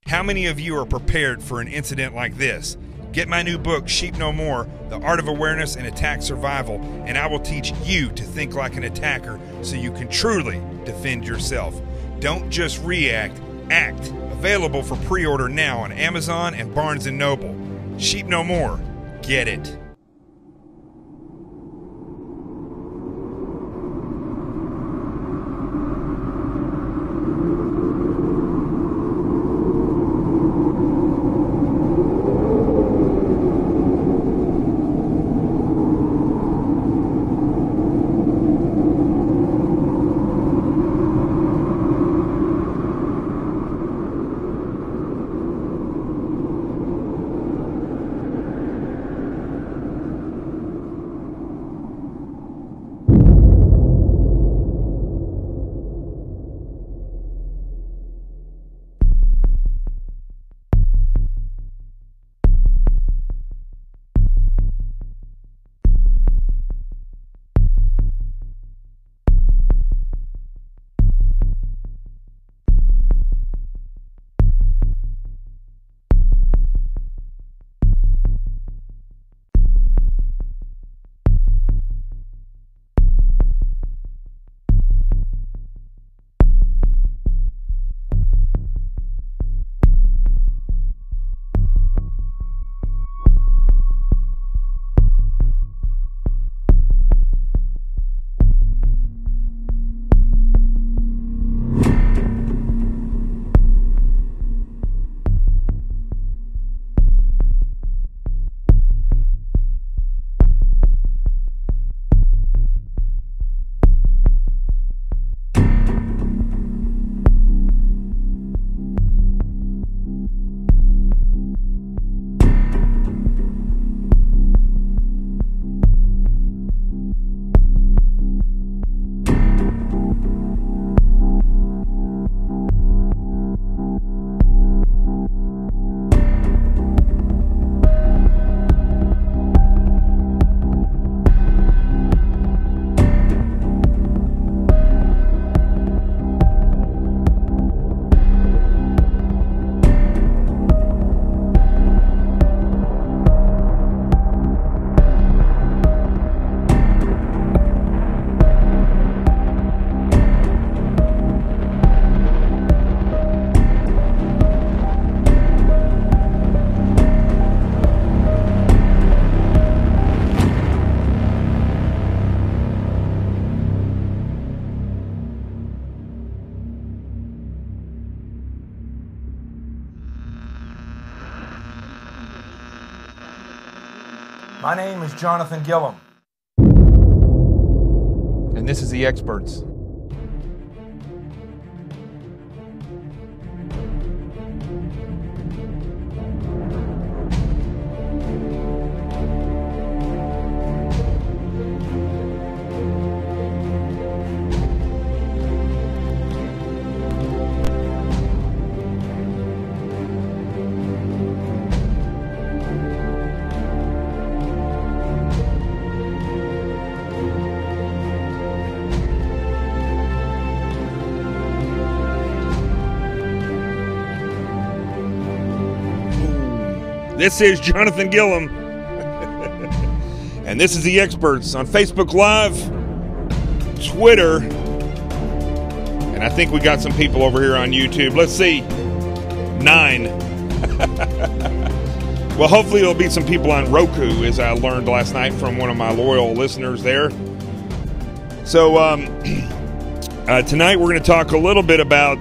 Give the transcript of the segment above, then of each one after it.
How many of you are prepared for an incident like this? Get my new book, Sheep No More, The Art of Awareness and Attack Survival, and I will teach you to think like an attacker so you can truly defend yourself. Don't just react, act. Available for pre-order now on Amazon and Barnes & Noble. Sheep No More. Get it. My name is Jonathan Gillum. And this is The Experts. This is Jonathan Gillum, and this is The Experts on Facebook Live, Twitter, and I think we got some people over here on YouTube. Let's see, 9. Well, hopefully there'll be some people on Roku, as I learned last night from one of my loyal listeners there. So tonight we're going to talk a little bit about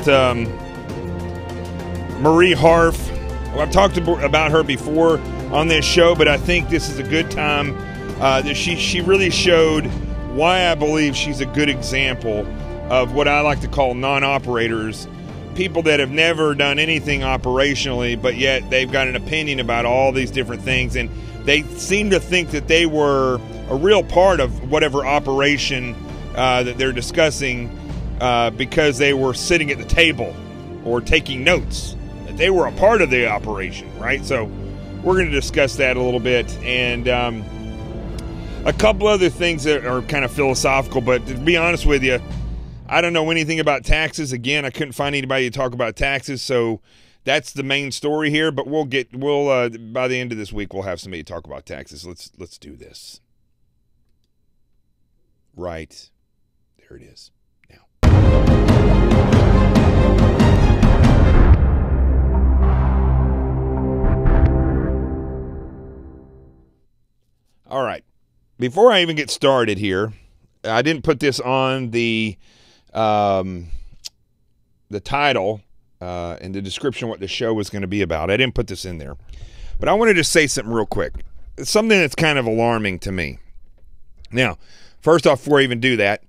Marie Harf. I've talked about her before on this show, but I think this is a good time that she really showed why I believe she's a good example of what I like to call non-operators, people that have never done anything operationally, but yet they've got an opinion about all these different things, and they seem to think that they were a real part of whatever operation that they're discussing because they were sitting at the table or taking notes. They were a part of the operation, right? So we're going to discuss that a little bit, and a couple other things that are kind of philosophical, but to be honest with you, I don't know anything about taxes. Again, I couldn't find anybody to talk about taxes, so that's the main story here. But we'll by the end of this week, we'll have somebody talk about taxes. Let's do this. Right. There it is. Now. All right. Before I even get started here, I didn't put this on the title and the description of what the show was going to be about. I didn't put this in there. But I wanted to say something real quick. It's something that's kind of alarming to me. Now, first off, before I even do that,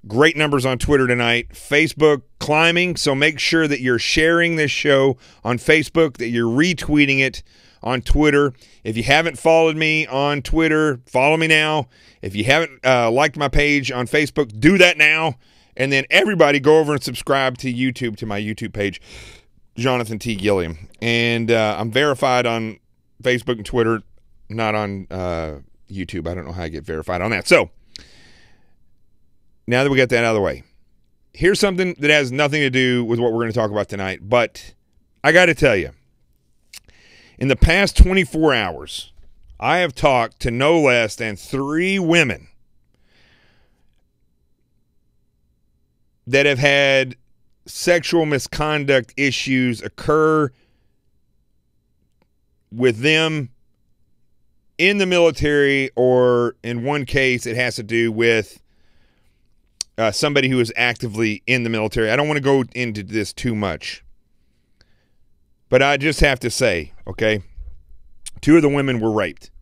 great numbers on Twitter tonight. Facebook climbing, so make sure that you're sharing this show on Facebook, that you're retweeting it on Twitter. If you haven't followed me on Twitter, follow me now. If you haven't liked my page on Facebook, do that now. And then everybody go over and subscribe to YouTube, to my YouTube page, Jonathan T. Gilliam. And I'm verified on Facebook and Twitter, not on YouTube. I don't know how I get verified on that. So now that we got that out of the way, here's something that has nothing to do with what we're going to talk about tonight. But I got to tell you, in the past 24 hours, I have talked to no less than 3 women that have had sexual misconduct issues occur with them in the military, or in one case, it has to do with somebody who is actively in the military. I don't want to go into this too much, but I just have to say, okay, 2 of the women were raped.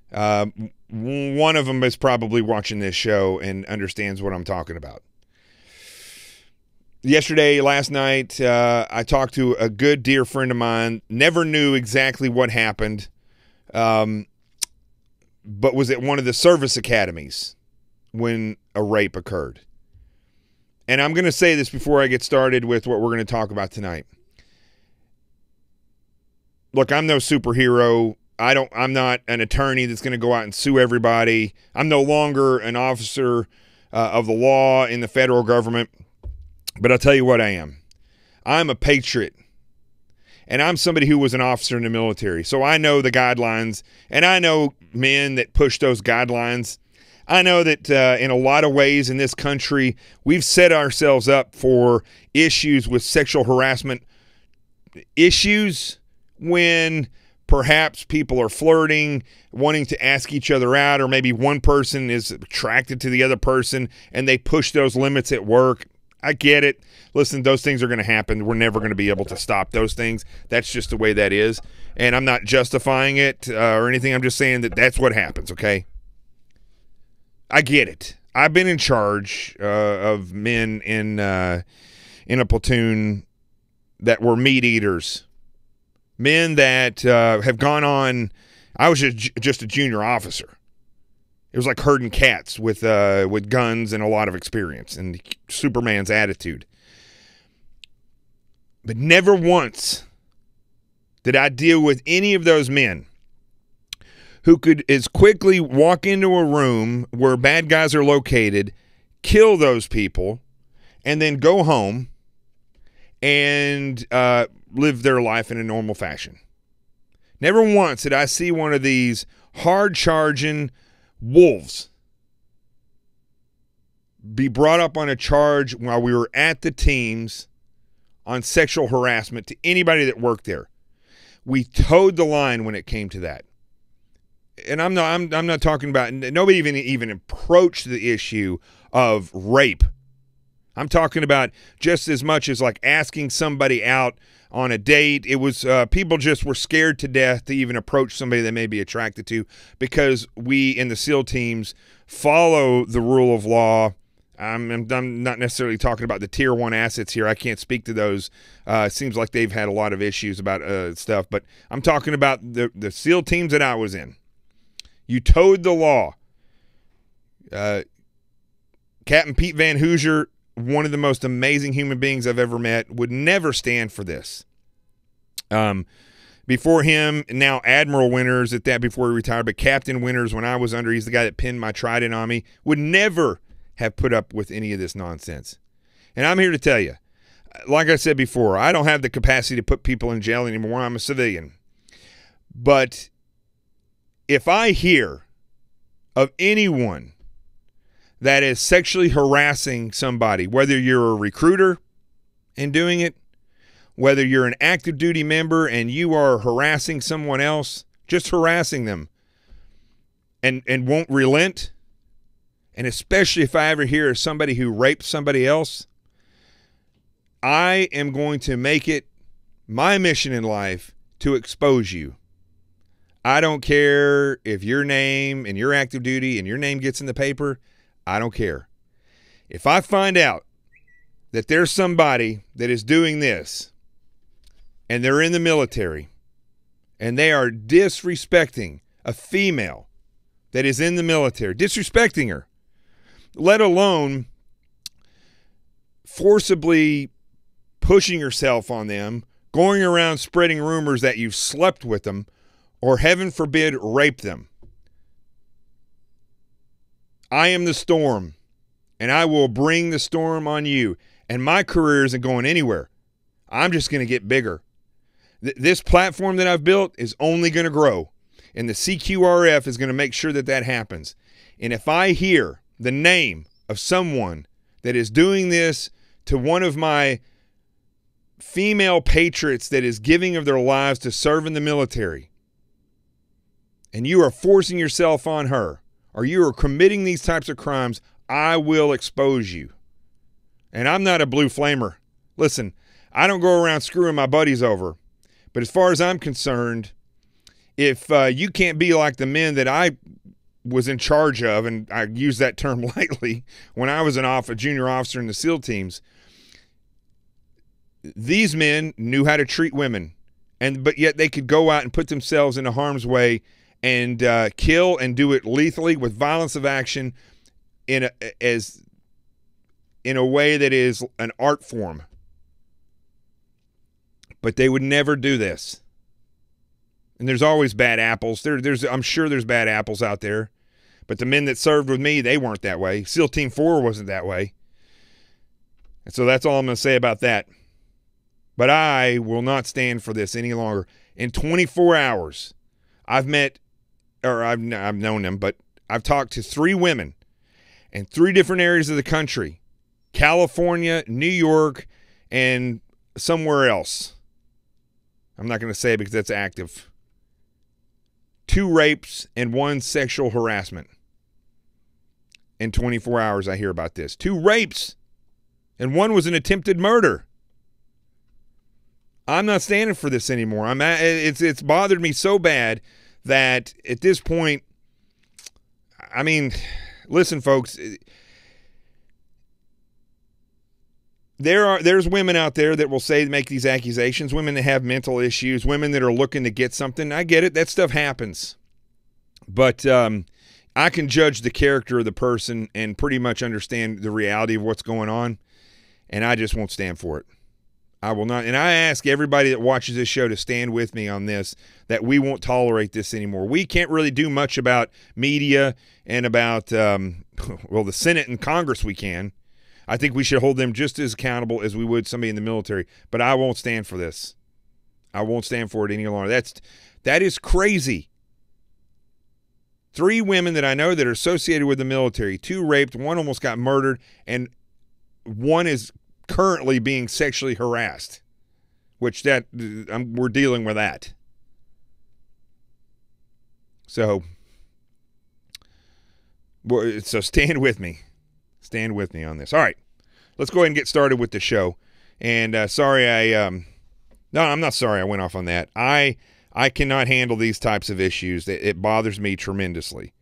One of them is probably watching this show and understands what I'm talking about. Last night, I talked to a good, dear friend of mine, never knew exactly what happened, but was at one of the service academies when a rape occurred. And I'm going to say this before I get started with what we're going to talk about tonight. Look, I'm no superhero. I'm not an attorney that's going to go out and sue everybody. I'm no longer an officer of the law in the federal government. But I'll tell you what I am. I'm a patriot. And I'm somebody who was an officer in the military. So I know the guidelines, and I know men that push those guidelines. I know that in a lot of ways in this country, we've set ourselves up for issues with sexual harassment issues when perhaps people are flirting, wanting to ask each other out, or maybe one person is attracted to the other person and they push those limits at work. I get it. Listen, those things are going to happen. We're never going to be able to stop those things. That's just the way that is. And I'm not justifying it or anything. I'm just saying that that's what happens, okay? I get it. I've been in charge of men in a platoon that were meat eaters. Men that have gone on. I was just a junior officer. It was like herding cats with guns and a lot of experience and Superman's attitude. But never once did I deal with any of those men who could as quickly walk into a room where bad guys are located, kill those people, and then go home and live their life in a normal fashion. Never once did I see one of these hard-charging wolves be brought up on a charge while we were at the teams on sexual harassment to anybody that worked there. We towed the line when it came to that. And I'm not talking about, nobody even approached the issue of rape. I'm talking about just as much as like asking somebody out on a date. It was people just were scared to death to even approach somebody they may be attracted to, because we in the SEAL teams follow the rule of law. I'm not necessarily talking about the Tier 1 assets here. I can't speak to those. It seems like they've had a lot of issues about stuff. But I'm talking about the SEAL teams that I was in. You towed the law. Captain Pete Van Hoosier, one of the most amazing human beings I've ever met, would never stand for this. Before him, now Admiral Winters at that before he retired, but Captain Winters when I was under, he's the guy that pinned my trident on me, would never have put up with any of this nonsense. And I'm here to tell you, like I said before, I don't have the capacity to put people in jail anymore. I'm a civilian. But if I hear of anyone that is sexually harassing somebody, whether you're a recruiter and doing it, whether you're an active duty member and you are harassing someone else, just harassing them, and won't relent, and especially if I ever hear of somebody who raped somebody else, I am going to make it my mission in life to expose you. I don't care if your name and your active duty and your name gets in the paper. I don't care. If I find out that there's somebody that is doing this and they're in the military and they are disrespecting a female that is in the military, disrespecting her, let alone forcibly pushing yourself on them, going around spreading rumors that you've slept with them, or heaven forbid, rape them. I am the storm, and I will bring the storm on you. And my career isn't going anywhere. I'm just going to get bigger. This platform that I've built is only going to grow, and the CQRF is going to make sure that that happens. And if I hear the name of someone that is doing this to one of my female patriots that is giving of their lives to serve in the military, and you are forcing yourself on her, or you are committing these types of crimes, I will expose you. And I'm not a blue flamer. Listen, I don't go around screwing my buddies over. But as far as I'm concerned, if you can't be like the men that I was in charge of, and I use that term lightly, when I was a junior officer in the SEAL teams, these men knew how to treat women, but yet they could go out and put themselves into harm's way and kill and do it lethally with violence of action in a way that is an art form. But they would never do this. And there's always bad apples. I'm sure there's bad apples out there. But the men that served with me, they weren't that way. SEAL Team 4 wasn't that way. And so that's all I'm going to say about that. But I will not stand for this any longer. In 24 hours, I've known them, but I've talked to 3 women in 3 different areas of the country: California, New York, and somewhere else. I'm not going to say it because that's active. 2 rapes and 1 sexual harassment. In 24 hours, I hear about this. 2 rapes, and 1 was an attempted murder. I'm not standing for this anymore. It's bothered me so bad that at this point, I mean, listen, folks, there's women out there that will make these accusations, women that have mental issues, women that are looking to get something. I get it. That stuff happens. But I can judge the character of the person and pretty much understand the reality of what's going on, and I just won't stand for it. I will not. And I ask everybody that watches this show to stand with me on this, that we won't tolerate this anymore. We can't really do much about media and about, well, the Senate and Congress we can. I think we should hold them just as accountable as we would somebody in the military. But I won't stand for this. I won't stand for it any longer. That is crazy. 3 women that I know that are associated with the military, 2 raped, 1 almost got murdered, and 1 is currently being sexually harassed, which we're dealing with that. So stand with me. Stand with me on this. All right, let's go ahead and get started with the show. And no, I'm not sorry I went off on that. I cannot handle these types of issues. It bothers me tremendously.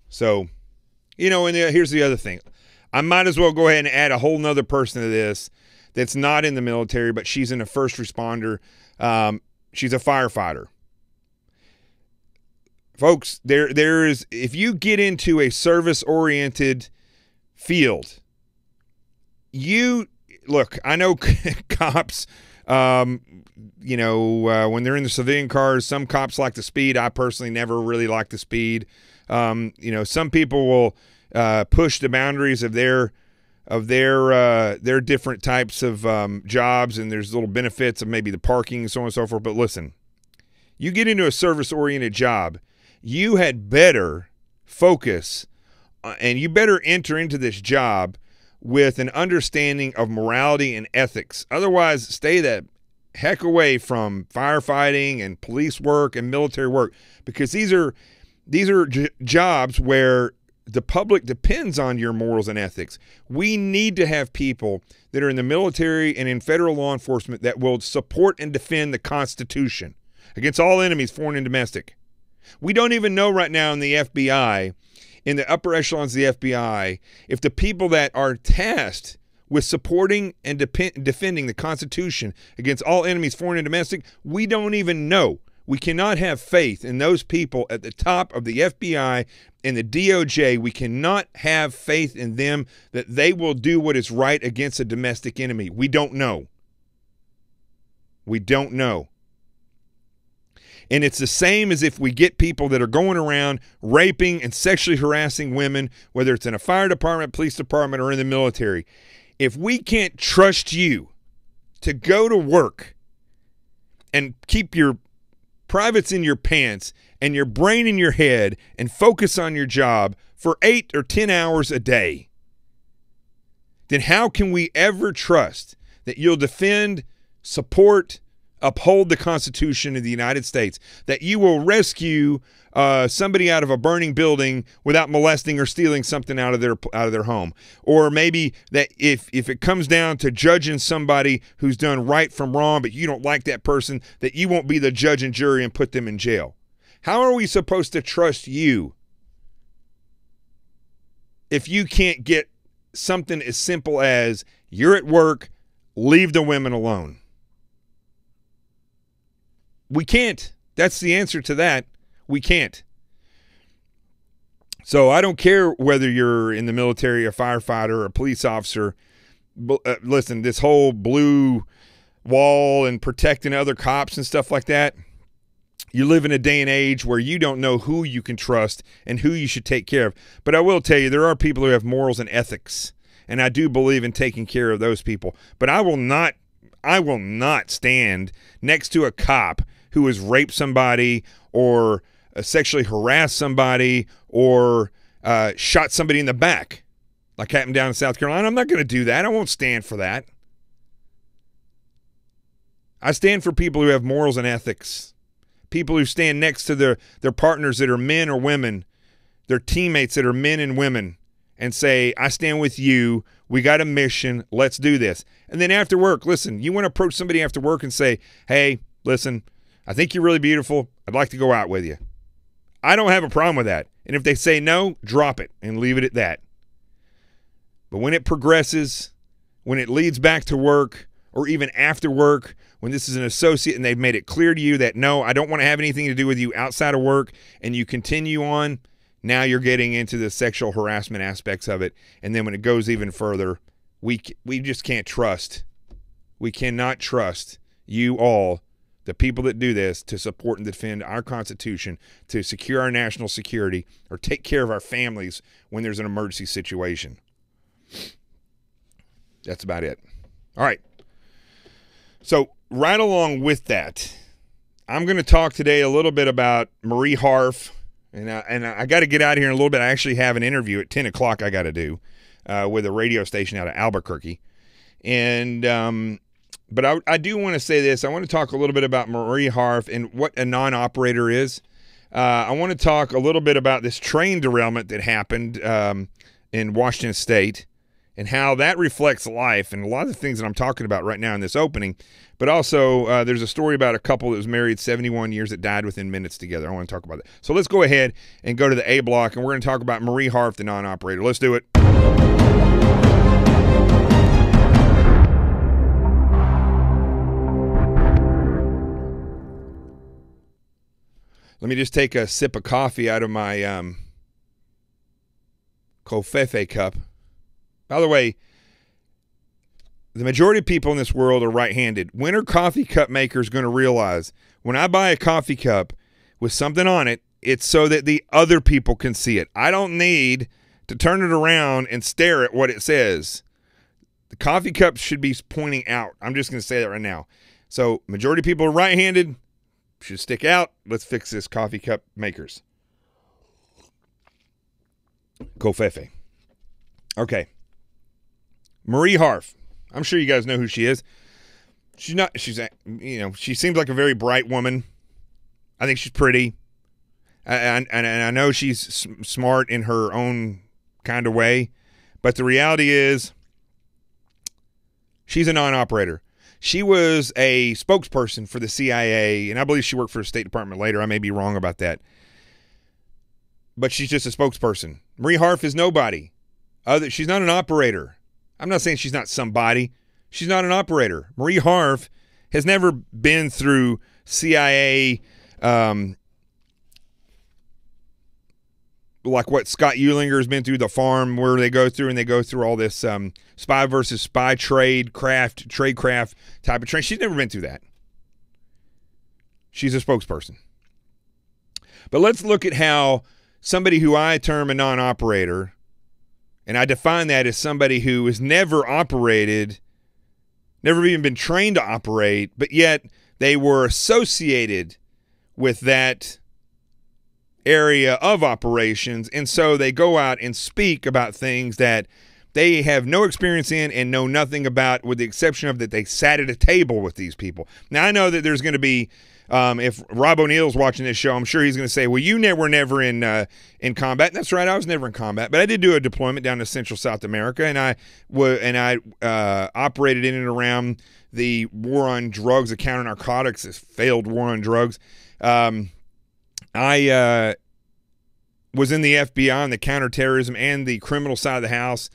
So, and here's the other thing. I might as well go ahead and add a whole nother person to this that's not in the military, but she's in a first responder. She's a firefighter. Folks, if you get into a service-oriented field, look, I know cops, when they're in the civilian cars, some cops like the speed. I personally never really like the speed. Some people will push the boundaries of their different types of jobs, and there's little benefits of maybe the parking and so on and so forth. But listen, you get into a service-oriented job, you had better focus and you better enter into this job with an understanding of morality and ethics. Otherwise, stay the heck away from firefighting and police work and military work, because these are jobs where the public depends on your morals and ethics. We need to have people that are in the military and in federal law enforcement that will support and defend the Constitution against all enemies, foreign and domestic. We don't even know right now in the FBI, in the upper echelons of the FBI, if the people that are tasked with supporting and defending the Constitution against all enemies, foreign and domestic, we don't even know. We cannot have faith in those people at the top of the FBI and the DOJ. We cannot have faith in them that they will do what is right against a domestic enemy. We don't know. We don't know. And it's the same as if we get people that are going around raping and sexually harassing women, whether it's in a fire department, police department, or in the military. If we can't trust you to go to work and keep your privates in your pants and your brain in your head and focus on your job for 8 or 10 hours a day, then how can we ever trust that you'll defend, support, uphold the Constitution of the United States, that you will rescue somebody out of a burning building without molesting or stealing something out of their home? Or maybe that if it comes down to judging somebody who's done right from wrong, but you don't like that person, that you won't be the judge and jury and put them in jail. How are we supposed to trust you if you can't get something as simple as you're at work, leave the women alone? We can't. That's the answer to that. We can't. So I don't care whether you're in the military, a firefighter, or a police officer. Listen, this whole blue wall and protecting other cops and stuff like that, you live in a day and age where you don't know who you can trust and who you should take care of. But I will tell you, there are people who have morals and ethics, and I do believe in taking care of those people. But I will not stand next to a cop who has raped somebody or sexually harassed somebody or shot somebody in the back, like happened down in South Carolina. I'm not going to do that. I won't stand for that. I stand for people who have morals and ethics, people who stand next to their partners that are men or women, their teammates that are men and women, and say, I stand with you. We got a mission. Let's do this. And then after work, listen, you want to approach somebody after work and say, hey, listen, I think you're really beautiful. I'd like to go out with you. I don't have a problem with that. And if they say no, drop it and leave it at that. But when it progresses, when it leads back to work, or even after work, when this is an associate and they've made it clear to you that, no, I don't want to have anything to do with you outside of work, and you continue on, now you're getting into the sexual harassment aspects of it. And then when it goes even further, we just can't trust. We cannot trust you all, the people that do this, to support and defend our Constitution, to secure our national security, or take care of our families when there's an emergency situation. That's about it. All right. So right along with that, I'm going to talk today a little bit about Marie Harf, and I got to get out of here in a little bit. I actually have an interview at 10 o'clock I got to do with a radio station out of Albuquerque. And but I do want to say this. I want to talk a little bit about Marie Harf and what a non-operator is. I want to talk a little bit about this train derailment that happened in Washington State and how that reflects life and a lot of the things that I'm talking about right now in this opening. But also, there's a story about a couple that was married 71 years that died within minutes together. I want to talk about that. So let's go ahead and go to the A block, and we're going to talk about Marie Harf, the non-operator. Let's do it. Let me just take a sip of coffee out of my Covfefe cup. By the way, the majority of people in this world are right-handed. When are coffee cup makers going to realize when I buy a coffee cup with something on it, it's so that the other people can see it? I don't need to turn it around and stare at what it says. The coffee cup should be pointing out. I'm just going to say that right now. So majority of people are right-handed, should stick out. Let's fix this, coffee cup makers. Covfefe. Okay. Marie Harf. I'm sure you guys know who she is. She seems like a very bright woman. I think she's pretty. And I know she's smart in her own kind of way. But the reality is, she's a non-operator. She was a spokesperson for the CIA, and I believe she worked for the State Department later. I may be wrong about that. But she's just a spokesperson. Marie Harf is nobody. She's not an operator. I'm not saying she's not somebody. She's not an operator. Marie Harf has never been through CIA, like what Scott Eulinger has been through, the farm where they go through all this spy versus spy trade craft type of training. She's never been through that. She's a spokesperson. But let's look at how somebody who I term a non-operator, and I define that as somebody who has never operated, never even been trained to operate, but yet they were associated with that area of operations, and so they go out and speak about things that they have no experience in and know nothing about, with the exception of that they sat at a table with these people. Now, I know that there's going to be, if Rob O'Neill's watching this show, I'm sure he's going to say, well, you were never in combat. And that's right, I was never in combat, but I did do a deployment down to Central South America, and I operated in and around the war on drugs, the counter narcotics, this failed war on drugs. I was in the FBI on the counterterrorism and the criminal side of the house.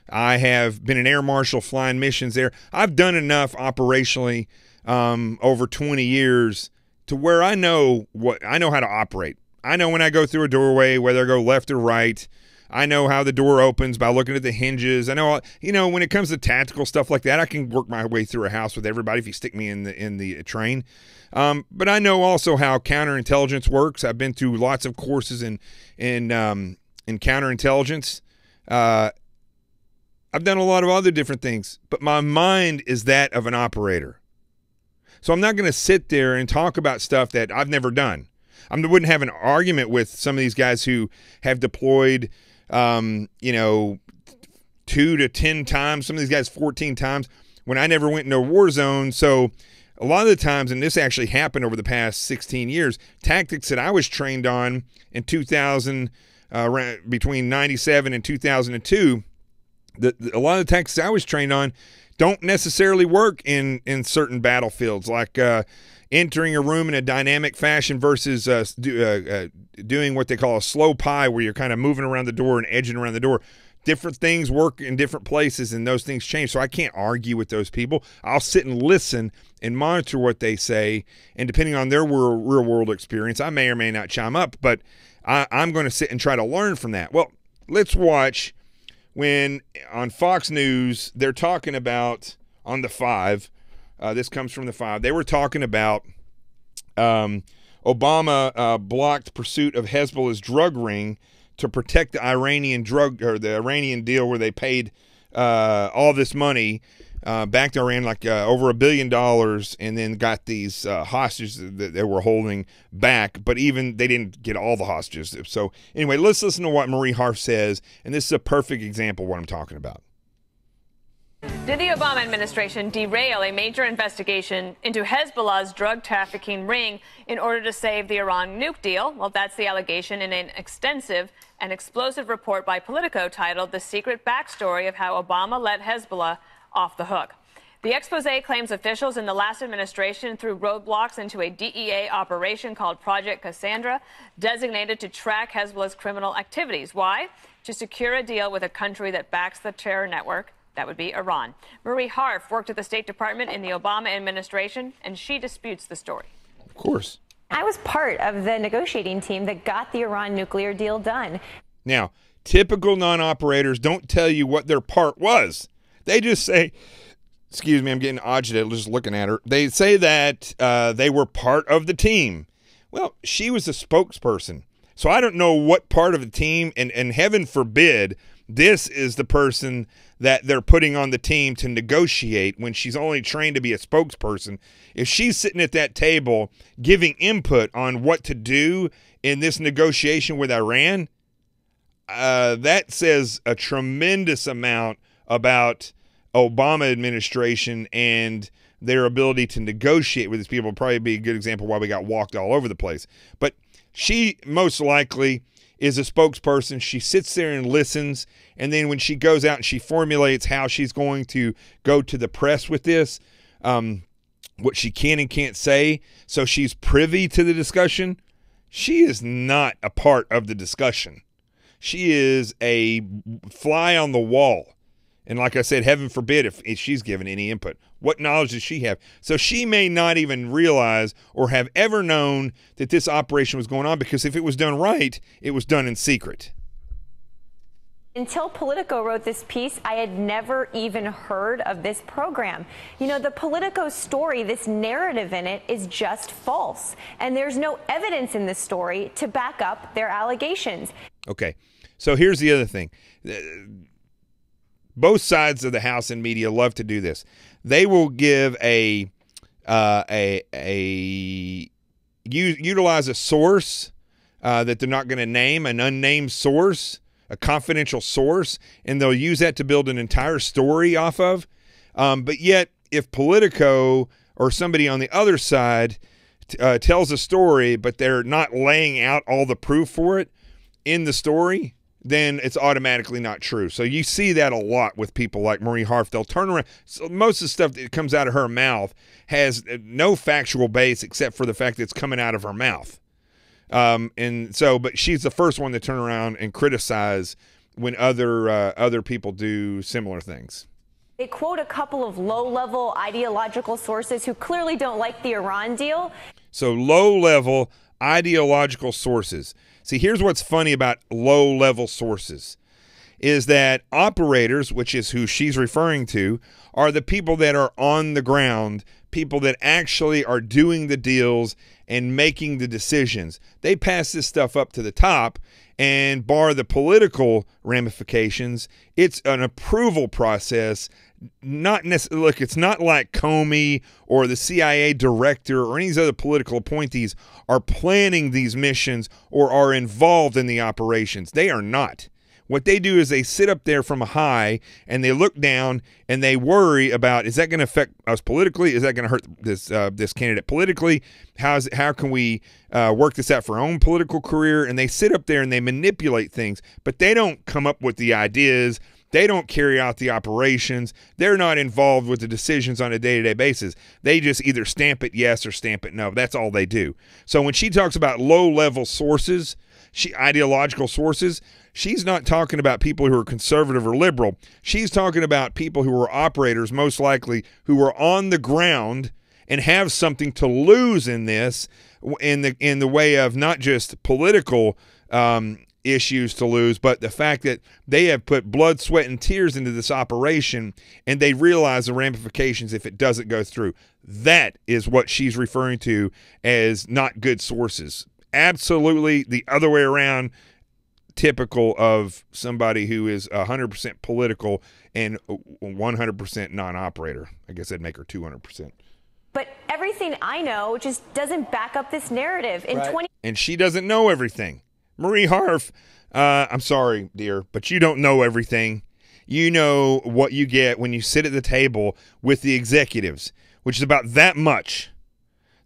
I have been an air marshal flying missions there. I've done enough operationally over 20 years to where I know how to operate. I know when I go through a doorway, whether I go left or right. I know how the door opens by looking at the hinges. I know, when it comes to tactical stuff like that, I can work my way through a house with everybody if you stick me in the train. But I know also how counterintelligence works. I've been through lots of courses in counterintelligence. I've done a lot of other different things, but my mind is that of an operator. So I'm not going to sit there and talk about stuff that I've never done. I wouldn't have an argument with some of these guys who have deployed, 2 to 10 times, some of these guys 14 times, when I never went into a war zone. So a lot of the times, and this actually happened over the past 16 years, tactics that I was trained on in 2000, between 97 and 2002, a lot of the tactics I was trained on don't necessarily work in certain battlefields, like entering a room in a dynamic fashion versus doing what they call a slow pie, where you're kind of moving around the door and edging around the door. Different things work in different places, and those things change. So I can't argue with those people. I'll sit and listen and monitor what they say, and depending on their real-world experience, I may or may not chime up, but I'm going to sit and try to learn from that. Well, let's watch when on Fox News they're talking about, on the 5, this comes from the 5, they were talking about Obama blocked pursuit of Hezbollah's drug ring to protect the Iranian the Iranian deal, where they paid all this money back to Iran, like over $1 billion, and then got these hostages that they were holding back. But even they didn't get all the hostages. So anyway, let's listen to what Marie Harf says, and this is a perfect example of what I'm talking about. Did the Obama administration derail a major investigation into Hezbollah's drug trafficking ring in order to save the Iran nuke deal? Well, that's the allegation in an extensive and explosive report by Politico titled "The Secret Backstory of How Obama Let Hezbollah Off the Hook." The expose claims officials in the last administration threw roadblocks into a DEA operation called Project Cassandra, designated to track Hezbollah's criminal activities. Why? To secure a deal with a country that backs the terror network. That would be Iran. Marie Harf worked at the State Department in the Obama administration, and she disputes the story. Of course. I was part of the negotiating team that got the Iran nuclear deal done. Now, typical non-operators don't tell you what their part was. They just say, excuse me, I'm getting agitated just looking at her. They say that they were part of the team. Well, she was a spokesperson. So I don't know what part of the team, and heaven forbid, this is the person that they're putting on the team to negotiate when she's only trained to be a spokesperson. If she's sitting at that table giving input on what to do in this negotiation with Iran, that says a tremendous amount about Obama administration and their ability to negotiate with these people. Probably be a good example why we got walked all over the place. But she most likely is a spokesperson. She sits there and listens, and then when she goes out and she formulates how she's going to go to the press with this, what she can and can't say, so she's privy to the discussion. She is not a part of the discussion. She is a fly on the wall. And like I said, heaven forbid if she's given any input. What knowledge does she have? So she may not even realize or have ever known that this operation was going on, because if it was done right, it was done in secret. Until Politico wrote this piece, I had never even heard of this program. You know, the Politico story, this narrative in it, is just false. And there's no evidence in this story to back up their allegations. Okay, so here's the other thing. Both sides of the House and media love to do this. They will give utilize a source that they're not going to name, an unnamed source, a confidential source, and they'll use that to build an entire story off of. But yet, if Politico or somebody on the other side tells a story, but they're not laying out all the proof for it in the story, then it's automatically not true. So you see that a lot with people like Marie Harf. They'll turn around. So most of the stuff that comes out of her mouth has no factual base except for the fact that it's coming out of her mouth. But she's the first one to turn around and criticize when other people do similar things. They quote a couple of low-level ideological sources who clearly don't like the Iran deal. So low-level ideological sources. See, here's what's funny about low-level sources is that operators, which is who she's referring to, are the people that are on the ground, people that actually are doing the deals and making the decisions. They pass this stuff up to the top, and bar the political ramifications, it's an approval process. Not necessarily, look, it's not like Comey or the CIA director or any of these other political appointees are planning these missions or are involved in the operations. They are not. What they do is they sit up there from a high and they look down and they worry about, is that going to affect us politically? Is that going to hurt this candidate politically? How can we work this out for our own political career? And they sit up there and they manipulate things, but they don't come up with the ideas. They don't carry out the operations. They're not involved with the decisions on a day-to-day basis. They just either stamp it yes or stamp it no. That's all they do. So when she talks about low-level sources, ideological sources, she's not talking about people who are conservative or liberal. She's talking about people who are operators, most likely, who are on the ground and have something to lose in this, in the way of not just political issues to lose, but the fact that they have put blood, sweat, and tears into this operation, and they realize the ramifications if it doesn't go through. That is what she's referring to as not good sources. Absolutely the other way around, typical of somebody who is 100% political and 100% non-operator. I guess that'd make her 200%. But everything I know just doesn't back up this narrative. And she doesn't know everything. Marie Harf, I'm sorry, dear, but you don't know everything. You know what you get when you sit at the table with the executives, which is about that much.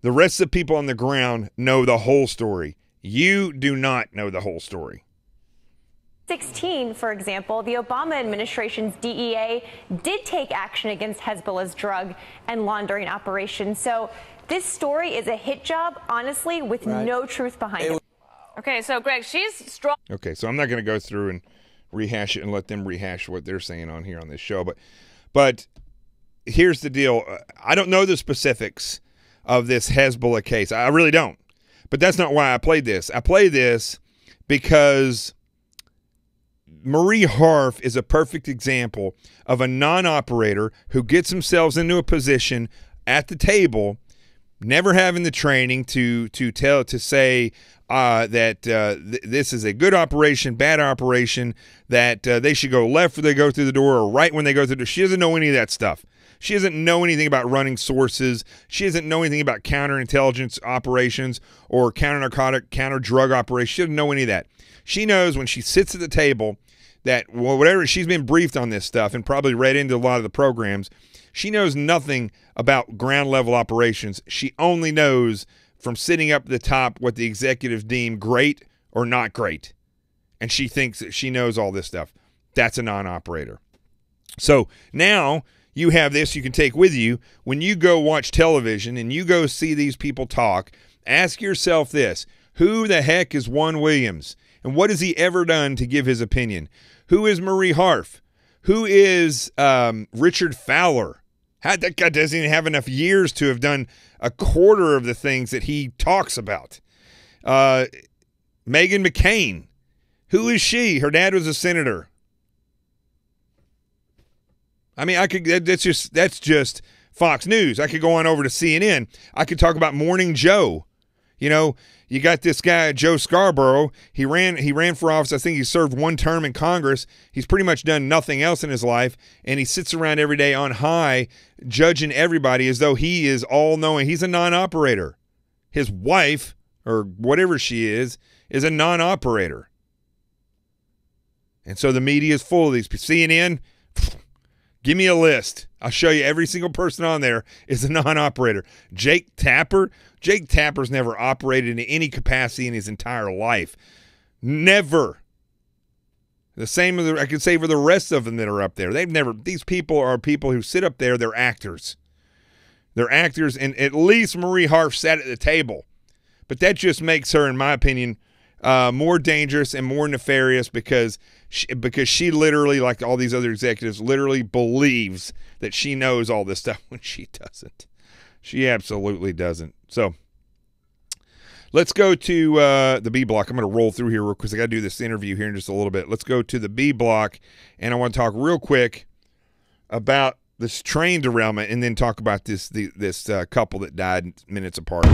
The rest of the people on the ground know the whole story. You do not know the whole story. 2016, for example, the Obama administration's DEA did take action against Hezbollah's drug and laundering operations. So this story is a hit job, honestly, with no truth behind it. Okay, so Greg, she's strong. Okay, so I'm not going to go through and rehash it and let them rehash what they're saying on here on this show, but here's the deal. I don't know the specifics of this Hezbollah case. I really don't. But that's not why I played this. I played this because Marie Harf is a perfect example of a non-operator who gets themselves into a position at the table never having the training to say that this is a good operation, bad operation, that they should go left when they go through the door or right when they go through the door. She doesn't know any of that stuff. She doesn't know anything about running sources. She doesn't know anything about counterintelligence operations or counter-narcotic, counter-drug operations. She doesn't know any of that. She knows when she sits at the table that whatever, she's been briefed on this stuff and probably read into a lot of the programs. She knows nothing about ground-level operations. She only knows from sitting up at the top what the executives deem great or not great. And she thinks that she knows all this stuff. That's a non-operator. So now you have this you can take with you when you go watch television and you go see these people talk. Ask yourself this: who the heck is Juan Williams? And what has he ever done to give his opinion? Who is Marie Harf? Who is Richard Fowler? That guy doesn't even have enough years to have done a quarter of the things that he talks about. Meghan McCain. Who is she? Her dad was a senator. I mean, that's just Fox News. I could go on over to CNN. I could talk about Morning Joe. You know, you got this guy, Joe Scarborough. He ran for office. I think he served one term in Congress. He's pretty much done nothing else in his life, and he sits around every day on high judging everybody as though he is all-knowing. He's a non-operator. His wife, or whatever she is a non-operator. And so the media is full of these. CNN, give me a list. I'll show you every single person on there is a non-operator. Jake Tapper. Jake Tapper's never operated in any capacity in his entire life. Never. The same, I could say for the rest of them that are up there. These people are people who sit up there. They're actors. They're actors, and at least Marie Harf sat at the table. But that just makes her, in my opinion, more dangerous and more nefarious because she literally, like all these other executives, literally believes that she knows all this stuff when she doesn't. She absolutely doesn't. So let's go to the B block. I'm going to roll through here real quick because I got to do this interview here in just a little bit. Let's go to the B block, and I want to talk real quick about this train derailment and then talk about this couple that died minutes apart.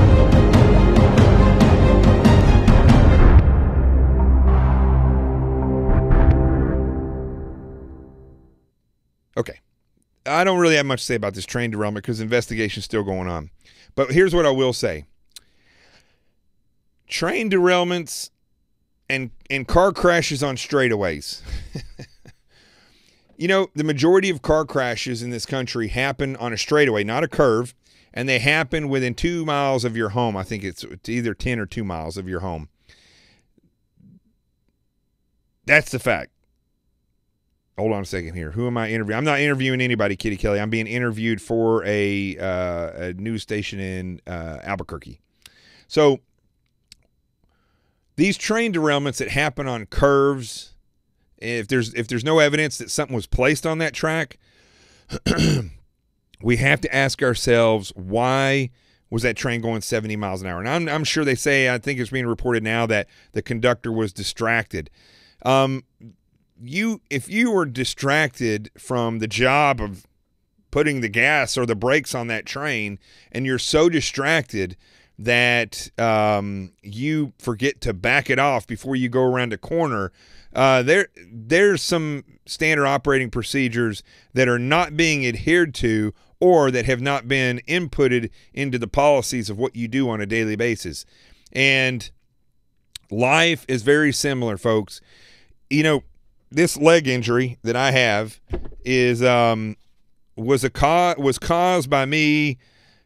Okay. I don't really have much to say about this train derailment because the investigation is still going on. But here's what I will say. Train derailments and car crashes on straightaways. You know, the majority of car crashes in this country happen on a straightaway, not a curve, and they happen within 2 miles of your home. I think it's either 10 or 2 miles of your home. That's the fact. Hold on a second here. Who am I interviewing? I'm not interviewing anybody, Kitty Kelly. I'm being interviewed for a news station in Albuquerque. So these train derailments that happen on curves, if there's no evidence that something was placed on that track, we have to ask ourselves, why was that train going 70 miles an hour? And I'm sure they say, I think it's being reported now that the conductor was distracted. If you were distracted from the job of putting the gas or the brakes on that train, and you're so distracted that you forget to back it off before you go around a corner, there's some standard operating procedures that are not being adhered to or that have not been inputted into the policies of what you do on a daily basis. And life is very similar, folks. You know, this leg injury that I have is was caused by me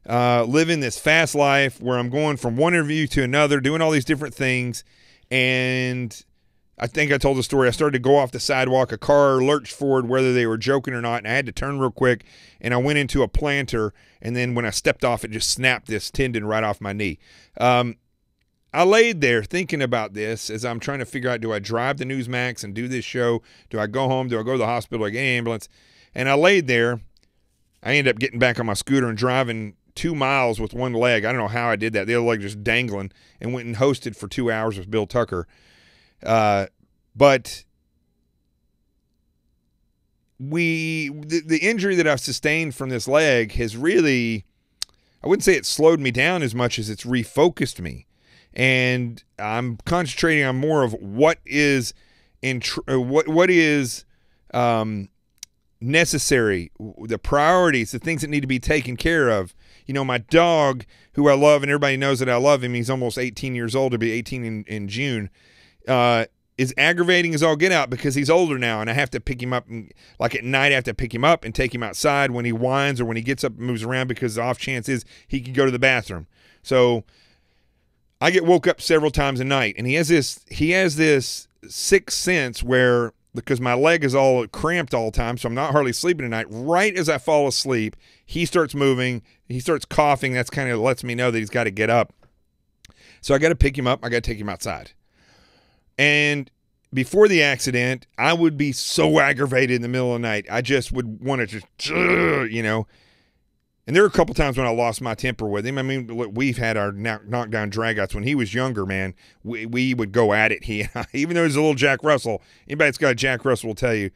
living this fast life where I'm going from one interview to another, doing all these different things. And I think I told the story. I started to go off the sidewalk. A car lurched forward, whether they were joking or not, and I had to turn real quick. And I went into a planter, and then when I stepped off, it just snapped this tendon right off my knee. I laid there thinking about this as I'm trying to figure out, do I drive the Newsmax and do this show? Do I go home? Do I go to the hospital? Do I get an ambulance? And I laid there. I ended up getting back on my scooter and driving 2 miles with one leg. I don't know how I did that. The other leg just dangling, and went and hosted for 2 hours with Bill Tucker. But the injury that I've sustained from this leg has really I wouldn't say it slowed me down as much as it's refocused me. And I'm concentrating on more of what is necessary, the priorities, the things that need to be taken care of. You know, my dog, who I love, and everybody knows that I love him, he's almost 18 years old, to be 18 in June, is aggravating as all get out because he's older now, and I have to pick him up, like at night I have to pick him up and take him outside when he whines or when he gets up and moves around, because the off chance is he could go to the bathroom. So I get woke up several times a night, and he has this sixth sense where, because my leg is all cramped all the time, so I'm not hardly sleeping at night. Right as I fall asleep, he starts moving, he starts coughing. That's kind of lets me know that he's got to get up. So I got to pick him up. I got to take him outside. And before the accident, I would be so aggravated in the middle of the night. I just would want to just, you know. And there were a couple times when I lost my temper with him. I mean, look, we've had our knockdown dragouts. When he was younger, man, we would go at it. Even though he's a little Jack Russell, anybody that's got a Jack Russell will tell you,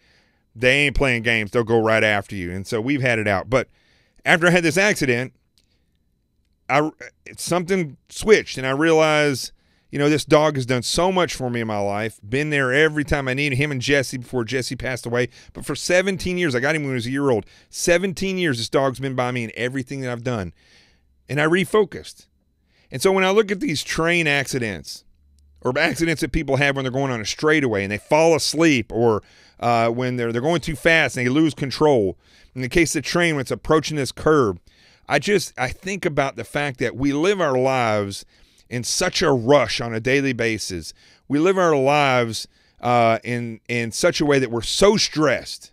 they ain't playing games. They'll go right after you. And so we've had it out. But after I had this accident, something switched, and I realized, you know, this dog has done so much for me in my life. Been there every time I needed him, and Jesse before Jesse passed away. But for 17 years, I got him when he was a year old. 17 years this dog's been by me in everything that I've done. And I refocused. And so when I look at these train accidents, or accidents that people have when they're going on a straightaway and they fall asleep, or when they're going too fast and they lose control. In the case of the train, when it's approaching this curb, I think about the fact that we live our lives in such a rush on a daily basis. We live our lives in such a way that we're so stressed.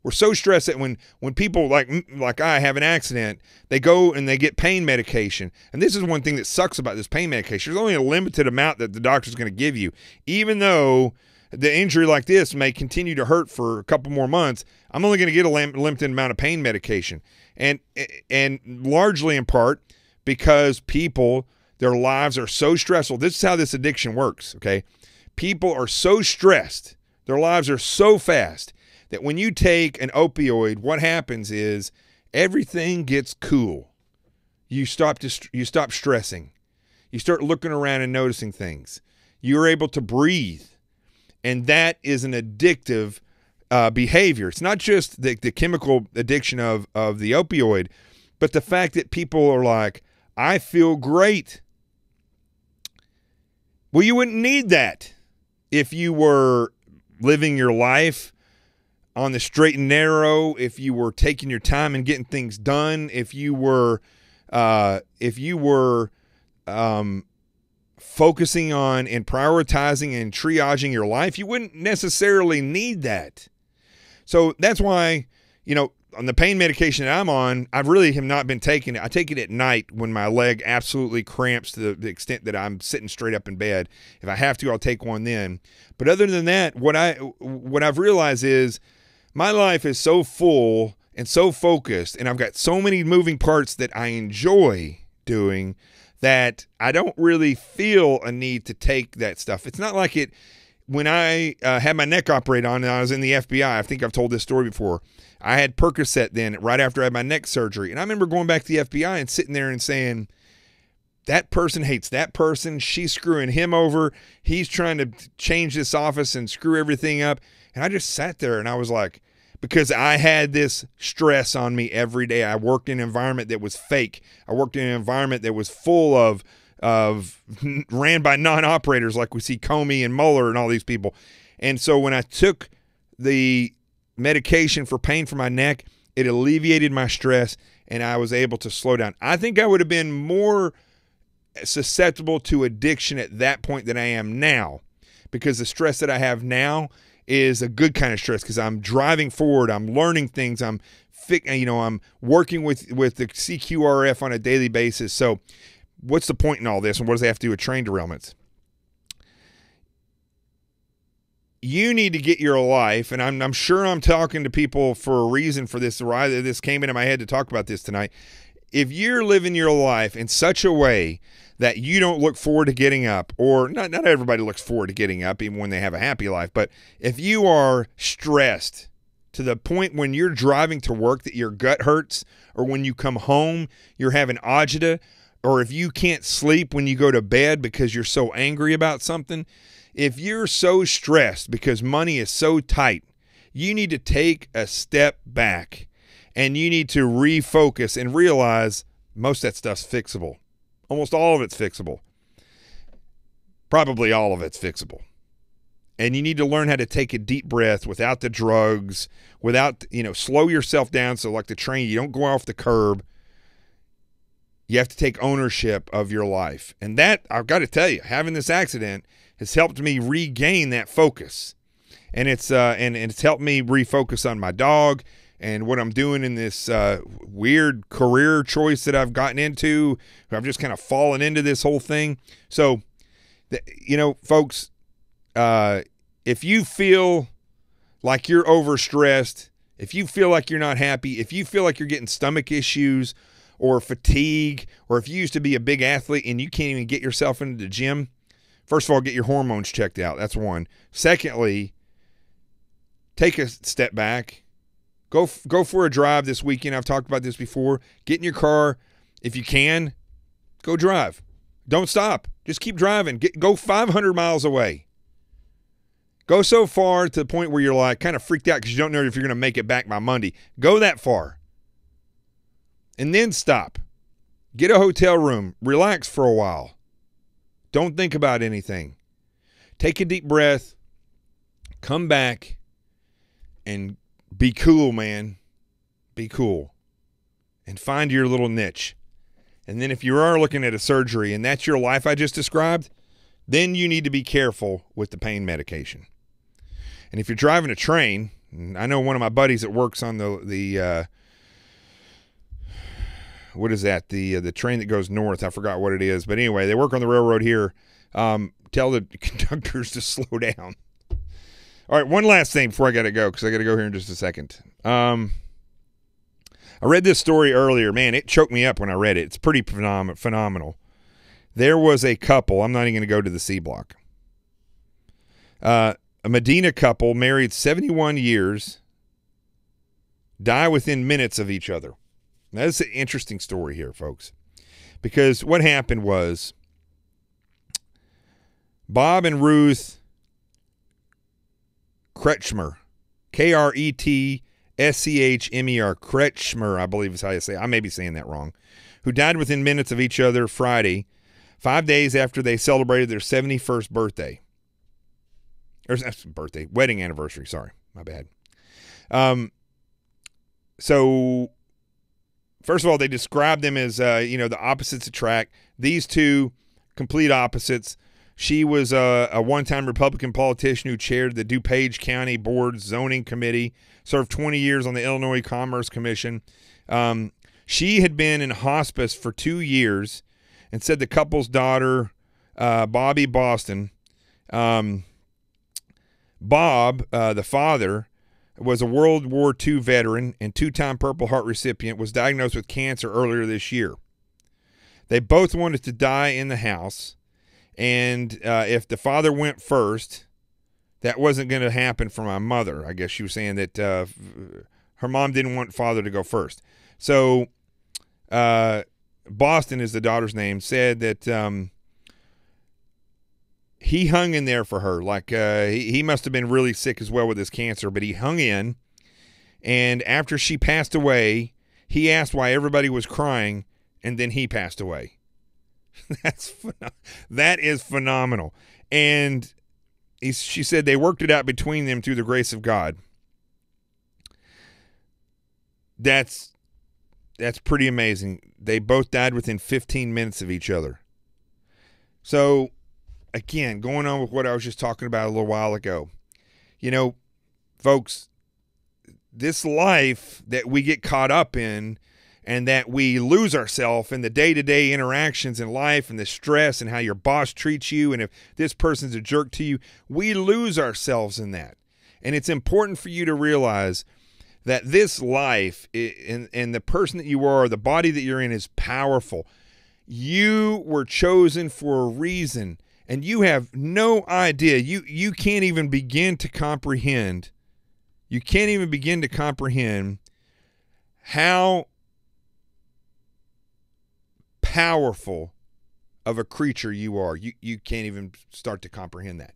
We're so stressed that when people like I have an accident, they go and they get pain medication. And this is one thing that sucks about this pain medication. There's only a limited amount that the doctor's going to give you. Even though the injury like this may continue to hurt for a couple more months, I'm only going to get a limited amount of pain medication. And largely in part because people, their lives are so stressful. This is how this addiction works, okay? People are so stressed, their lives are so fast, that when you take an opioid, what happens is everything gets cool. You stop stressing. You start looking around and noticing things. You're able to breathe. And that is an addictive behavior. It's not just the chemical addiction of the opioid, but the fact that people are like, I feel great. Well, you wouldn't need that if you were living your life on the straight and narrow, if you were taking your time and getting things done, if you were focusing on and prioritizing and triaging your life. You wouldn't necessarily need that. So that's why, you know, on the pain medication that I'm on, I really have not been taking it. I take it at night when my leg absolutely cramps to the extent that I'm sitting straight up in bed. If I have to, I'll take one then. But other than that, what I've realized is my life is so full and so focused, and I've got so many moving parts that I enjoy doing, that I don't really feel a need to take that stuff. It's not like it when I had my neck operated on and I was in the FBI. I think I've told this story before. I had Percocet then right after I had my neck surgery. And I remember going back to the FBI and sitting there and saying, that person hates that person. She's screwing him over. He's trying to change this office and screw everything up. And I just sat there and I was like, because I had this stress on me every day. I worked in an environment that was fake. I worked in an environment that was full of ran by non-operators like we see Comey and Mueller and all these people. And so when I took the medication for pain for my neck, it alleviated my stress and I was able to slow down. I think I would have been more susceptible to addiction at that point than I am now, because the stress that I have now is a good kind of stress, because I'm driving forward, I'm learning things, I'm working with the CQRF on a daily basis. So what's the point in all this, and what does it have to do with train derailments? You need to get your life, and I'm sure I'm talking to people for a reason for this, or either this came into my head to talk about this tonight. If you're living your life in such a way that you don't look forward to getting up, or not everybody looks forward to getting up even when they have a happy life, but if you are stressed to the point when you're driving to work that your gut hurts, or when you come home, you're having agita, or if you can't sleep when you go to bed because you're so angry about something, if you're so stressed because money is so tight, you need to take a step back and you need to refocus and realize most of that stuff's fixable. Almost all of it's fixable. Probably all of it's fixable. And you need to learn how to take a deep breath without the drugs, without, slow yourself down so like the train, you don't go off the curb. You have to take ownership of your life. And that, I've got to tell you, having this accident has helped me regain that focus. And it's helped me refocus on my dog and what I'm doing in this weird career choice that I've gotten into. I've just kind of fallen into this whole thing. So, folks, if you feel like you're overstressed, if you feel like you're not happy, if you feel like you're getting stomach issues or fatigue, or if you used to be a big athlete and you can't even get yourself into the gym, first of all, get your hormones checked out. That's one. Secondly, take a step back. Go for a drive this weekend. I've talked about this before. Get in your car. If you can, go drive. Don't stop. Just keep driving. Go 500 miles away. Go so far to the point where you're like kind of freaked out because you don't know if you're going to make it back by Monday. Go that far. And then stop. Get a hotel room. Relax for a while. Don't think about anything. Take a deep breath. Come back and be cool, man. Be cool. And find your little niche. And then if you are looking at a surgery and that's your life I just described, then you need to be careful with the pain medication. And if you're driving a train, I know one of my buddies that works on the what is that? The train that goes north. I forgot what it is. But anyway, they work on the railroad here. Tell the conductors to slow down. All right, one last thing before I got to go, because I got to go here in just a second. I read this story earlier. Man, it choked me up when I read it. It's pretty phenomenal. There was a couple. I'm not even going to go to the C block. A Medina couple married 71 years, die within minutes of each other. Now, this is an interesting story here, folks, because what happened was Bob and Ruth Kretschmer, Kretschmer, Kretschmer, I believe is how you say it. I may be saying that wrong, who died within minutes of each other Friday, 5 days after they celebrated their 71st birthday. Or wedding anniversary, sorry, my bad. So, first of all, they described them as, the opposites attract. These two, complete opposites. She was a one-time Republican politician who chaired the DuPage County Board Zoning Committee, served 20 years on the Illinois Commerce Commission. She had been in hospice for 2 years and said the couple's daughter, Bobby Boston, Bob, the father, was a World War II veteran and two-time Purple Heart recipient, was diagnosed with cancer earlier this year. They both wanted to die in the house. And if the father went first, that wasn't going to happen for my mother. I guess she was saying that her mom didn't want father to go first. So Boston is the daughter's name, said that he hung in there for her. Like he must have been really sick as well with his cancer, but he hung in. And after she passed away, he asked why everybody was crying, and then he passed away. That is phenomenal. And she said they worked it out between them through the grace of God. That's pretty amazing. They both died within 15 minutes of each other. So, again, going on with what I was just talking about a little while ago. Folks, this life that we get caught up in and that we lose ourselves in the day-to-day interactions in life and the stress and how your boss treats you and if this person's a jerk to you, we lose ourselves in that. And it's important for you to realize that this life and the person that you are, the body that you're in is powerful. You were chosen for a reason, and you have no idea. You can't even begin to comprehend You can't even begin to comprehend how powerful of a creature you are. You can't even start to comprehend that.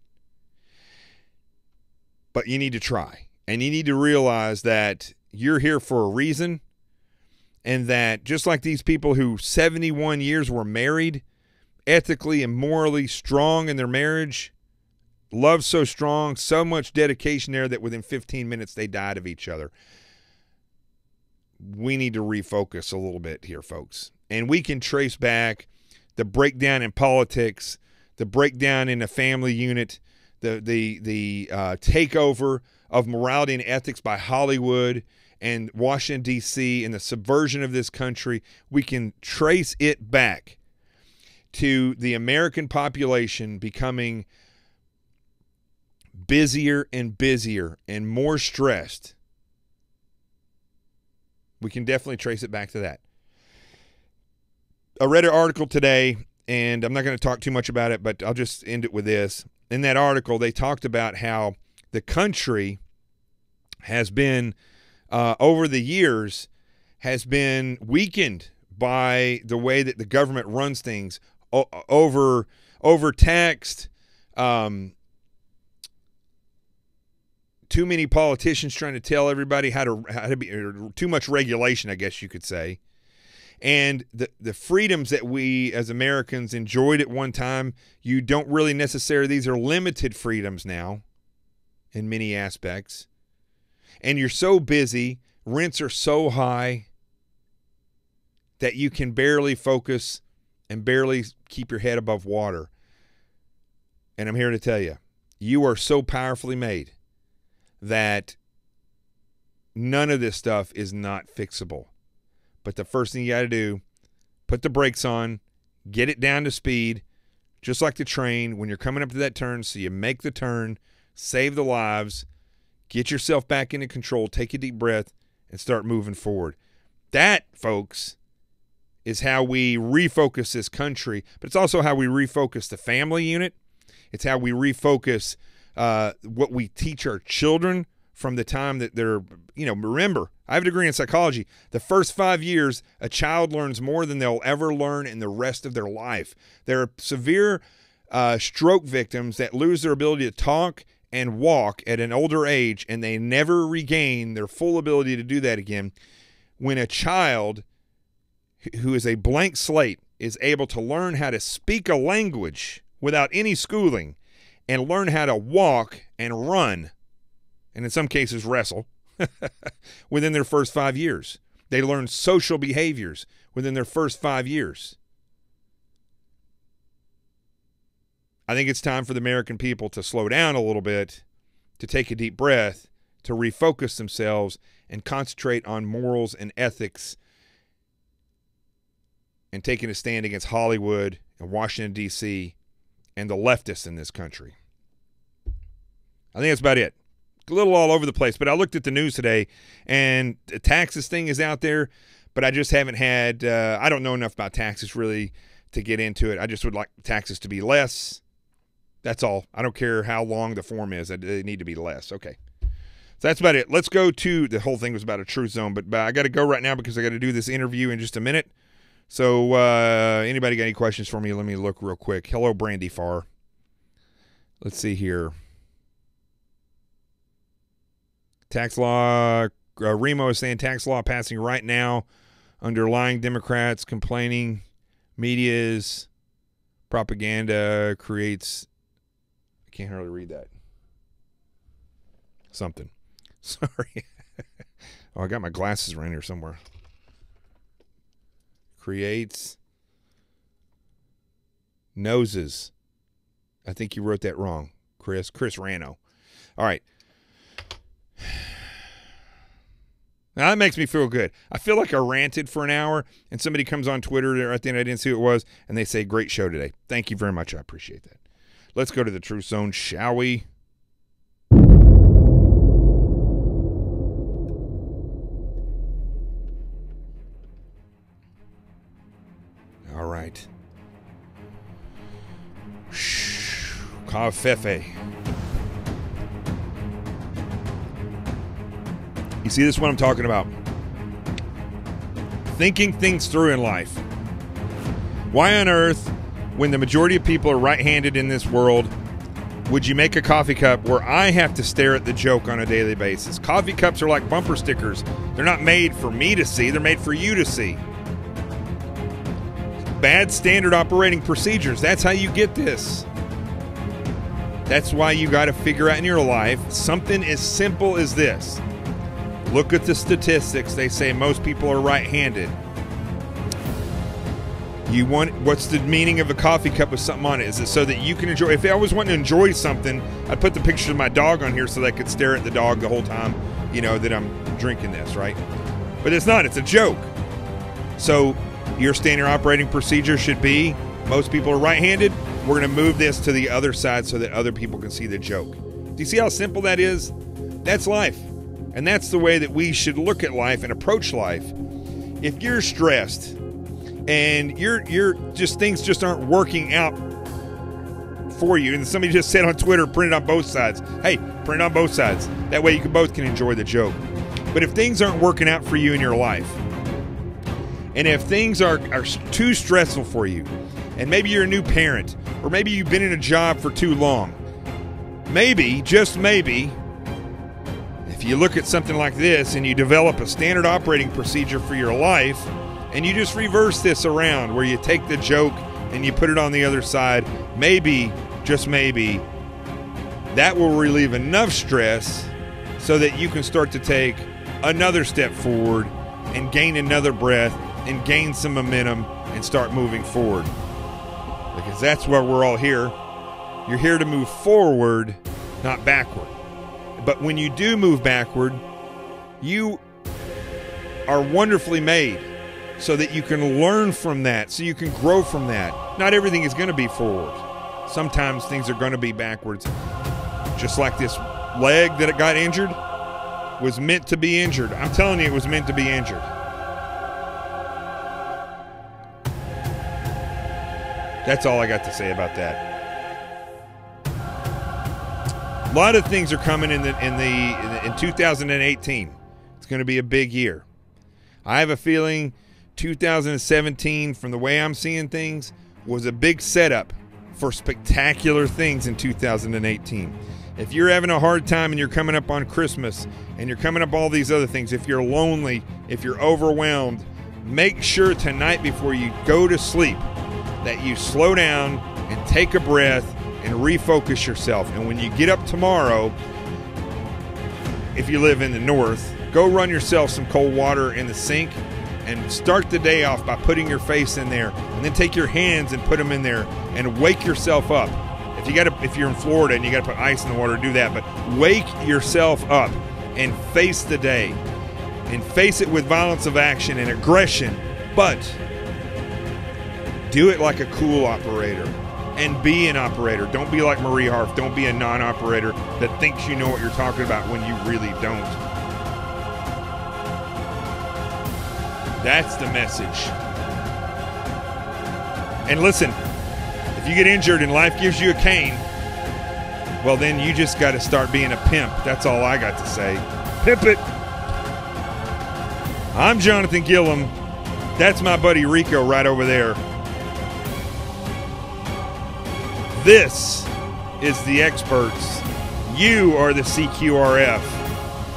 But you need to try. And you need to realize that you're here for a reason, and that just like these people who 71 years were married, ethically and morally strong in their marriage, love so strong, so much dedication there that within 15 minutes they died of each other. We need to refocus a little bit here, folks. And we can trace back the breakdown in politics, the breakdown in the family unit, the takeover of morality and ethics by Hollywood and Washington, D.C., and the subversion of this country. We can trace it back to the American population becoming busier and busier and more stressed. We can definitely trace it back to that. I read an article today, and I'm not going to talk too much about it, but I'll just end it with this. In that article, they talked about how the country has been, over the years, has been weakened by the way that the government runs things, overtaxed, too many politicians trying to tell everybody how to be, or too much regulation, I guess you could say. And the freedoms that we as Americans enjoyed at one time, you don't really necessarily, these are limited freedoms now in many aspects. And you're so busy, rents are so high that you can barely focus and barely keep your head above water. And I'm here to tell you, you are so powerfully made that none of this stuff is not fixable. But the first thing you got to do, put the brakes on, get it down to speed, just like the train when you're coming up to that turn. So you make the turn, save the lives, get yourself back into control, take a deep breath, and start moving forward. That, folks, is how we refocus this country. But it's also how we refocus the family unit. It's how we refocus what we teach our children from the time that they're, remember, I have a degree in psychology. The first 5 years, a child learns more than they'll ever learn in the rest of their life. There are severe stroke victims that lose their ability to talk and walk at an older age, and they never regain their full ability to do that again. When a child who is a blank slate is able to learn how to speak a language without any schooling and learn how to walk and run, and in some cases wrestle, within their first 5 years. They learn social behaviors within their first 5 years. I think it's time for the American people to slow down a little bit, to take a deep breath, to refocus themselves and concentrate on morals and ethics and taking a stand against Hollywood and Washington, D.C. and the leftists in this country. I think that's about it. A little all over the place, but I looked at the news today, and the taxes thing is out there, but I just haven't had, I don't know enough about taxes really to get into it. I just would like taxes to be less. That's all. I don't care how long the form is. They need to be less. Okay. So that's about it. Let's go to, the whole thing was about a truth zone, but I got to go right now because I got to do this interview in just a minute. So anybody got any questions for me? Let me look real quick. Hello, Brandy Farr. Let's see here. Tax law, Remo is saying tax law passing right now, underlying Democrats complaining, media's propaganda creates, I can't hardly read that. Something. Sorry. Oh, I got my glasses around here somewhere. Creates noses. I think you wrote that wrong, Chris Rano. All right. Now that makes me feel good. I feel like I ranted for an hour, and somebody comes on Twitter there at the end, I didn't see who it was, and they say, great show today. Thank you very much. I appreciate that. Let's go to the Truth Zone, shall we? All right. Kafefe. You see, this is what I'm talking about. Thinking things through in life. Why on earth, when the majority of people are right-handed in this world, would you make a coffee cup where I have to stare at the joke on a daily basis? Coffee cups are like bumper stickers. They're not made for me to see. They're made for you to see. Bad standard operating procedures. That's how you get this. That's why you got to figure out in your life something as simple as this. Look at the statistics. They say most people are right-handed. What's the meaning of a coffee cup with something on it? Is it so that you can enjoy? If I was wanting to enjoy something, I'd put the picture of my dog on here so that I could stare at the dog the whole time, that I'm drinking this, right? But it's not. It's a joke. So your standard operating procedure should be, most people are right-handed. We're going to move this to the other side so that other people can see the joke. Do you see how simple that is? That's life. And that's the way that we should look at life and approach life. If you're stressed and things just aren't working out for you, and somebody just said on Twitter, print it on both sides. Hey, print it on both sides. That way you both can enjoy the joke. But if things aren't working out for you in your life, and if things are too stressful for you, and maybe you're a new parent, or maybe you've been in a job for too long, maybe, just maybe, if you look at something like this and you develop a standard operating procedure for your life, and you just reverse this around where you take the joke and you put it on the other side, maybe, just maybe, that will relieve enough stress so that you can start to take another step forward and gain another breath and gain some momentum and start moving forward. Because that's why we're all here. You're here to move forward, not backward. But when you do move backward, you are wonderfully made so that you can learn from that, so you can grow from that. Not everything is going to be forward. Sometimes things are going to be backwards. Just like this leg that got injured was meant to be injured. I'm telling you, it was meant to be injured. That's all I got to say about that. A lot of things are coming in 2018. It's going to be a big year. I have a feeling 2017, from the way I'm seeing things, was a big setup for spectacular things in 2018. If you're having a hard time and you're coming up on Christmas and you're coming up all these other things, if you're lonely, if you're overwhelmed, make sure tonight before you go to sleep that you slow down and take a breath and refocus yourself. And when you get up tomorrow, if you live in the north, go run yourself some cold water in the sink and start the day off by putting your face in there, and then take your hands and put them in there and wake yourself up. If you're in Florida and you got to put ice in the water, do that, but wake yourself up and face the day and face it with violence of action and aggression, but do it like a cool operator and be an operator. Don't be like Marie Harf. Don't be a non-operator that thinks you know what you're talking about when you really don't. That's the message. And listen, if you get injured and life gives you a cane, well, then you just got to start being a pimp. That's all I got to say. Pimp it. I'm Jonathan Gillum. That's my buddy Rico right over there. This is the experts. You are the CQRF.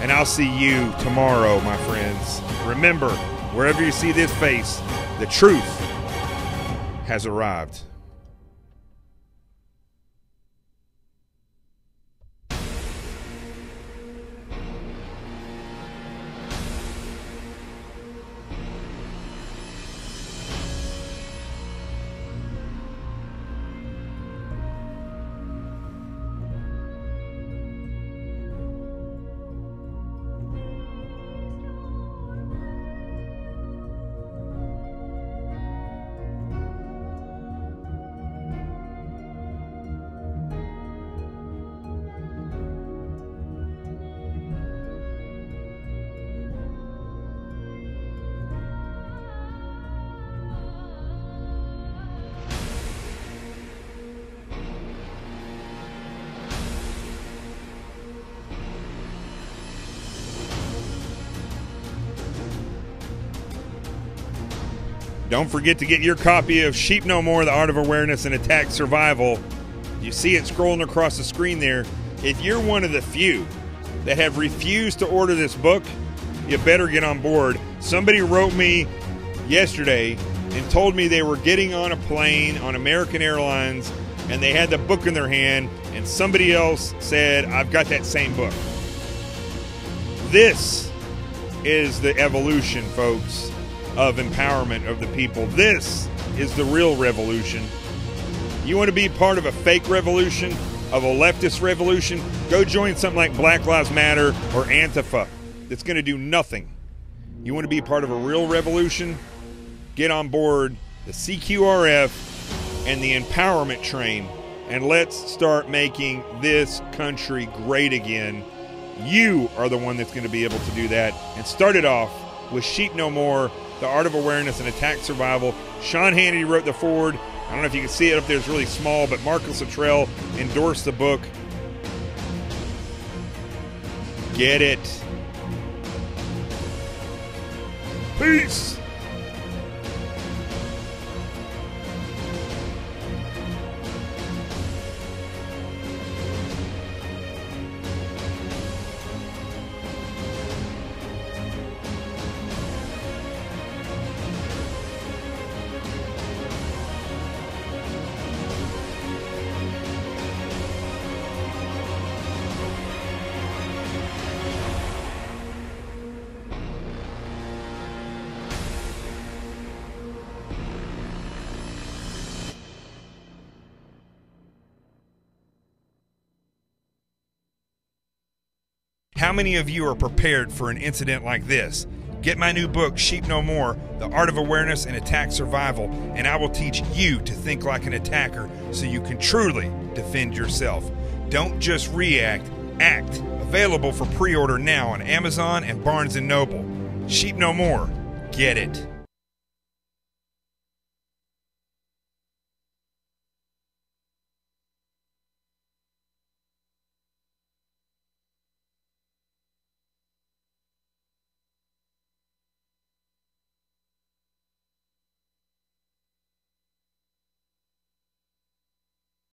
And I'll see you tomorrow, my friends. Remember, wherever you see this face, the truth has arrived. Don't forget to get your copy of Sheep No More, The Art of Awareness and Attack Survival. You see it scrolling across the screen there. If you're one of the few that have refused to order this book, you better get on board. Somebody wrote me yesterday and told me they were getting on a plane on American Airlines and they had the book in their hand, and somebody else said, I've got that same book. This is the evolution, folks, of empowerment of the people. This is the real revolution. You want to be part of a fake revolution, of a leftist revolution? Go join something like Black Lives Matter or Antifa. That's going to do nothing. You want to be part of a real revolution? Get on board the CQRF and the empowerment train, and let's start making this country great again. You are the one that's going to be able to do that. And start it off with Sheep No More, The Art of Awareness and Attack Survival. Sean Hannity wrote the foreword. I don't know if you can see it up there, it's really small, but Marcus Luttrell endorsed the book. Get it. Peace. How many of you are prepared for an incident like this? Get my new book, Sheep No More, The Art of Awareness and Attack Survival, and I will teach you to think like an attacker so you can truly defend yourself. Don't just react, act. Available for pre-order now on Amazon and Barnes & Noble. Sheep No More. Get it.